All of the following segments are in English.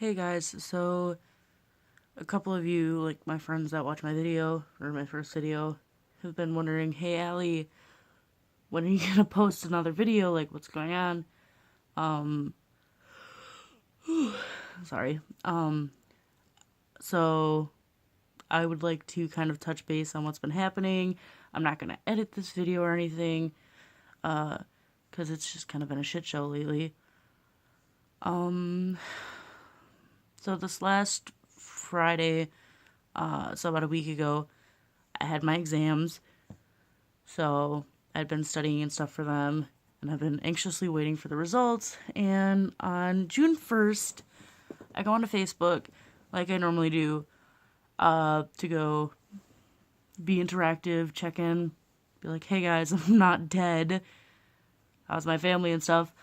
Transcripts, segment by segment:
Hey guys, so a couple of you, like my friends that watch my video, or my first video, have been wondering, hey Allie, when are you gonna post another video? Like, what's going on? Um, sorry. So I would like to kind of touch base on what's been happening. I'm not gonna edit this video or anything, because it's just kind of been a shit show lately. So this last Friday, so about a week ago, I had my exams. So I'd been studying and stuff for them, and I've been anxiously waiting for the results. And on June 1st, I go onto Facebook, like I normally do, to go be interactive, check in, be like, hey guys, I'm not dead. How's my family and stuff?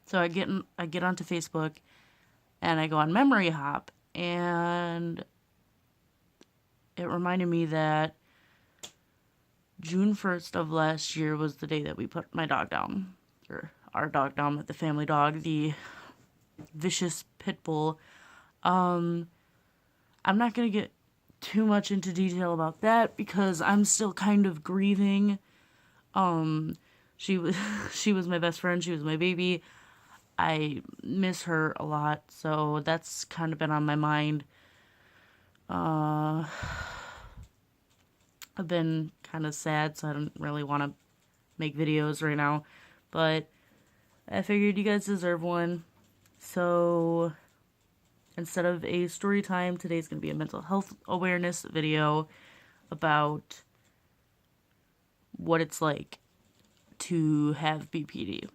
So I get onto Facebook, and I go on Memory Hop, and it reminded me that June 1st of last year was the day that we put my dog down. Or our dog down, the family dog, the vicious pit bull. I'm not going to get too much into detail about that because I'm still kind of grieving. She was she was my best friend, she was my baby. I miss her a lot, so that's kind of been on my mind. I've been kind of sad, so I don't really want to make videos right now, but I figured you guys deserve one. So instead of a story time, today's going to be a mental health awareness video about what it's like to have BPD.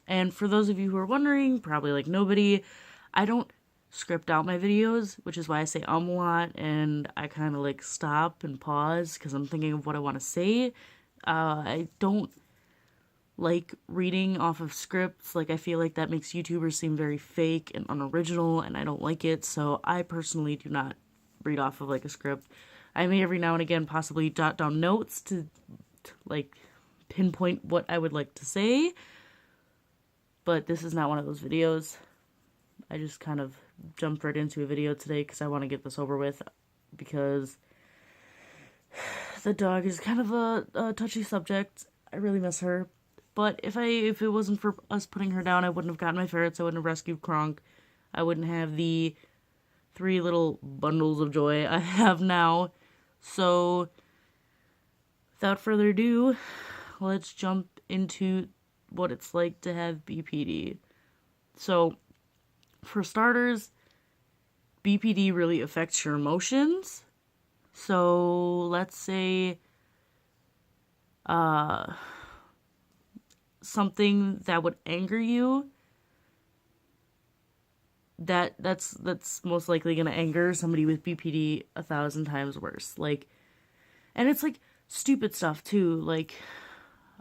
And for those of you who are wondering, probably like nobody, I don't script out my videos, which is why I say a lot, and I kind of like stop and pause because I'm thinking of what I want to say. I don't like reading off of scripts. Like, I feel like that makes YouTubers seem very fake and unoriginal, and I don't like it, so I personally do not read off of like a script. I may every now and again possibly jot down notes to like pinpoint what I would like to say, but this is not one of those videos. I just kind of jumped right into a video today because I want to get this over with, because the dog is kind of a touchy subject. I really miss her. But if it wasn't for us putting her down, I wouldn't have gotten my ferrets, I wouldn't have rescued Kronk, I wouldn't have the 3 little bundles of joy I have now. So, without further ado, let's jump into what it's like to have BPD. So, for starters, BPD really affects your emotions. So, let's say something that would anger you, that's most likely gonna anger somebody with BPD 1,000 times worse. Like, and it's like stupid stuff too. Like,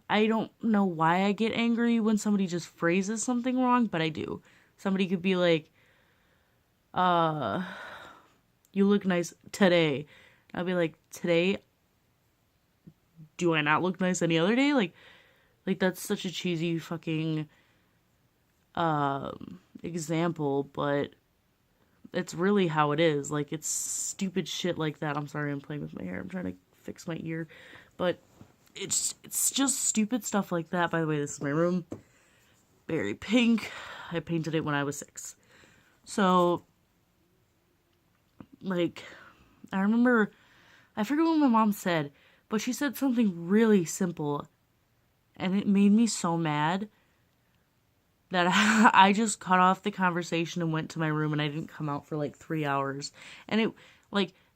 I don't know why I get angry when somebody just phrases something wrong, but I do. Somebody could be like, you look nice today. I'll be like, today? Do I not look nice any other day? Like that's such a cheesy fucking example, but it's really how it is. Like, it's stupid shit like that. I'm sorry, I'm playing with my hair. I'm trying to fix my ear, but it's just stupid stuff like that. By the way, this is my room. Berry pink. I painted it when I was 6. So, like, I remember, I forget what my mom said, but she said something really simple, and it made me so mad that I just cut off the conversation and went to my room, and I didn't come out for like 3 hours. And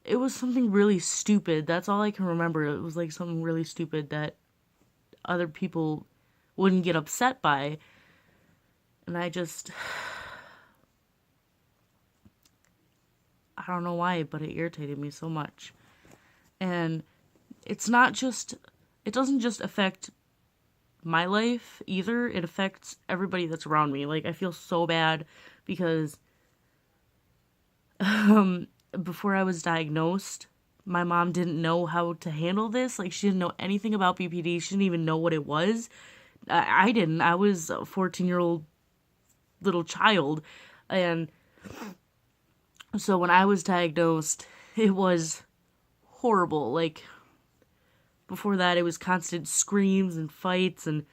it was something really stupid. That's all I can remember. It was like something really stupid that other people wouldn't get upset by. And I don't know why, but it irritated me so much. And it doesn't just affect my life either, it affects everybody that's around me. Like, I feel so bad because before I was diagnosed, my mom didn't know how to handle this. Like, she didn't know anything about BPD. She didn't even know what it was I didn't. I was a 14-year-old little child. And so when I was diagnosed, it was horrible. Like, before that, it was constant screams and fights and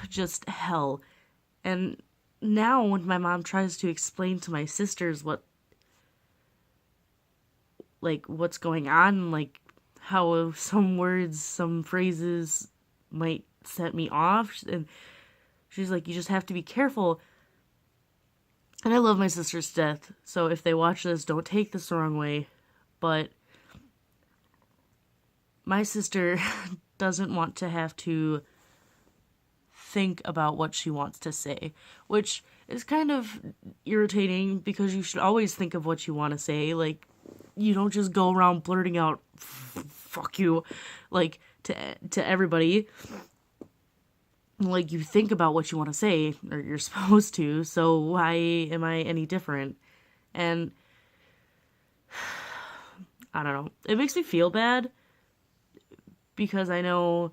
just hell. And now when my mom tries to explain to my sisters what's going on, like how some words, some phrases might set me off, and she's like, you just have to be careful. And I love my sisters to death, so if they watch this, don't take this the wrong way, but my sister doesn't want to have to think about what she wants to say, which is kind of irritating because you should always think of what you want to say. Like, you don't just go around blurting out fuck you, like, to everybody. Like, you think about what you want to say, or you're supposed to, so why am I any different? And I don't know, it makes me feel bad because I know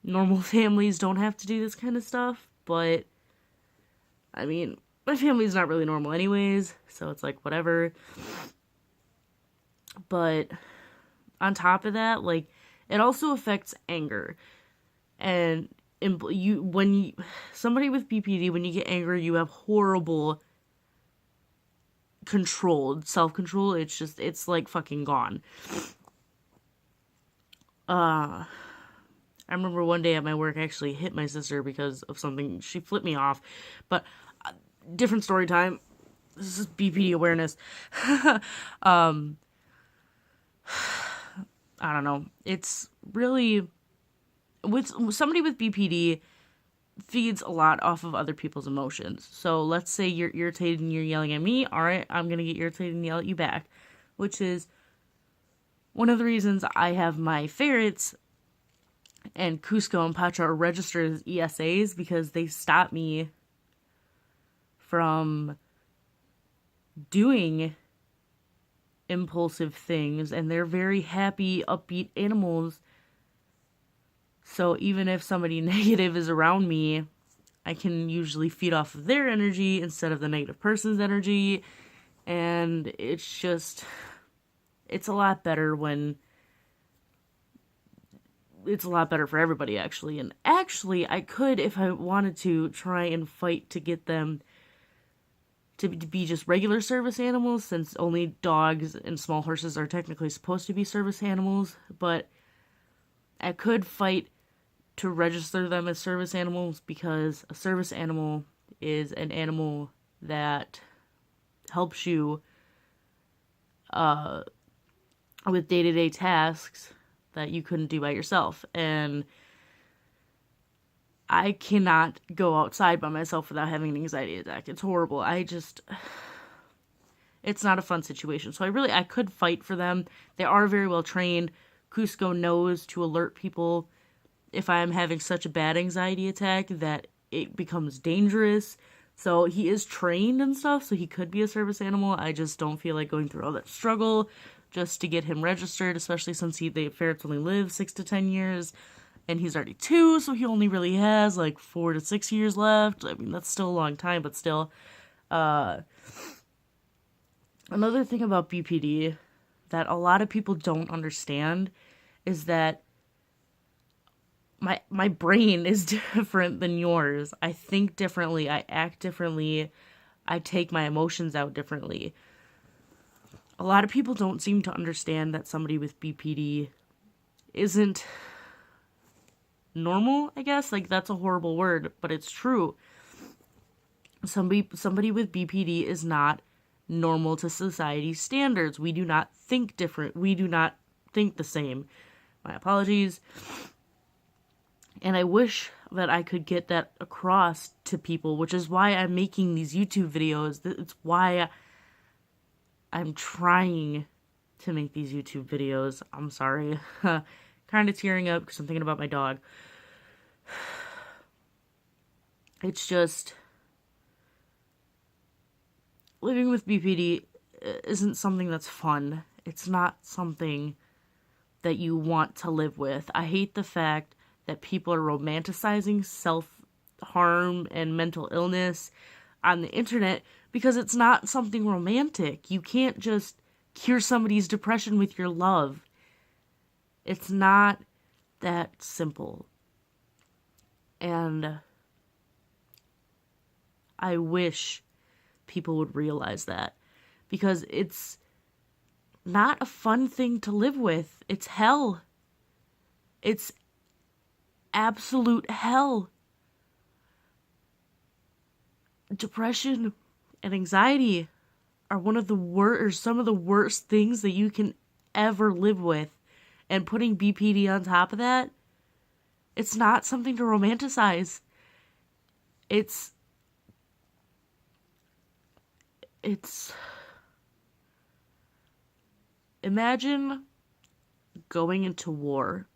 normal families don't have to do this kind of stuff, but I mean, my family's not really normal anyways, so it's like, whatever. But on top of that, like, it also affects anger. And somebody with BPD, when you get angry, you have horrible self-control. It's like fucking gone. I remember one day at my work, I actually hit my sister because of something. She flipped me off. But different story time. This is BPD awareness. I don't know. It's really, with somebody with BPD, feeds a lot off of other people's emotions. So let's say you're irritated and you're yelling at me. All right, I'm going to get irritated and yell at you back, which is one of the reasons I have my ferrets and Cusco and Pacha are registered as ESAs, because they stop me from doing impulsive things, and they're very happy, upbeat animals. So even if somebody negative is around me, I can usually feed off of their energy instead of the negative person's energy. And it's a lot better for everybody, actually. And actually, I could, if I wanted to, try and fight to get them to be just regular service animals, since only dogs and small horses are technically supposed to be service animals. But I could fight to register them as service animals, because a service animal is an animal that helps you with day-to-day tasks that you couldn't do by yourself. And I cannot go outside by myself without having an anxiety attack. It's horrible. It's not a fun situation. So I could fight for them. They are very well trained. Cusco knows to alert people if I am having such a bad anxiety attack that it becomes dangerous. So he is trained and stuff, so he could be a service animal. I just don't feel like going through all that struggle just to get him registered, especially since the ferrets only live 6 to 10 years. And he's already 2, so he only really has like 4 to 6 years left. I mean, that's still a long time, but still. Another thing about BPD that a lot of people don't understand is that my brain is different than yours. I think differently. I act differently. I take my emotions out differently. A lot of people don't seem to understand that somebody with BPD isn't normal, I guess. Like, that's a horrible word, but it's true. Somebody with BPD is not normal to society's standards. We do not think different. We do not think the same. My apologies. And I wish that I could get that across to people, which is why I'm making these YouTube videos. It's why I'm trying to make these YouTube videos. I'm sorry. Kind of tearing up because I'm thinking about my dog. It's just, living with BPD isn't something that's fun. It's not something that you want to live with. I hate the fact that people are romanticizing self-harm and mental illness on the internet because it's not something romantic. You can't just cure somebody's depression with your love. It's not that simple. And I wish people would realize that, because it's not a fun thing to live with. It's hell. It's absolute hell. Depression and anxiety are some of the worst things that you can ever live with. And putting BPD on top of that, it's not something to romanticize. It's imagine going into war,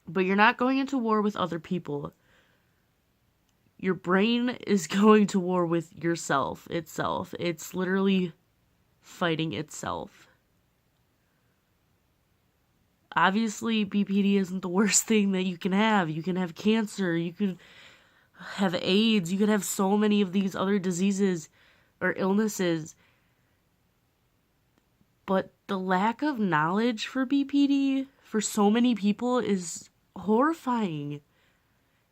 but you're not going into war with other people. Your brain is going to war with yourself, itself. It's literally fighting itself. Obviously, BPD isn't the worst thing that you can have. You can have cancer, you could have AIDS, you could have so many of these other diseases or illnesses. But the lack of knowledge for BPD for so many people is horrifying.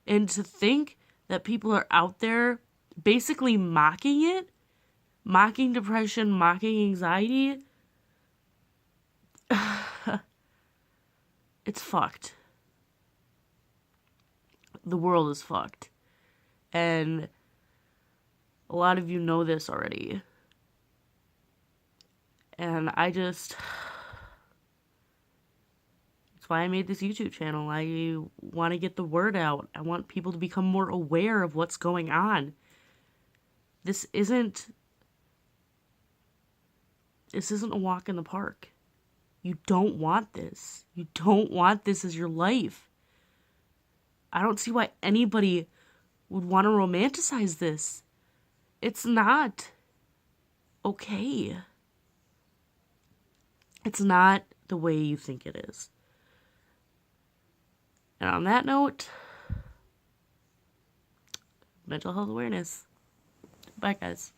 And to think that people are out there basically mocking it, mocking depression, mocking anxiety, it's fucked. The world is fucked. And a lot of you know this already. And that's why I made this YouTube channel. I want to get the word out. I want people to become more aware of what's going on. This isn't a walk in the park. You don't want this. You don't want this as your life. I don't see why anybody would want to romanticize this. It's not okay. It's not the way you think it is. And on that note, mental health awareness. Bye, guys.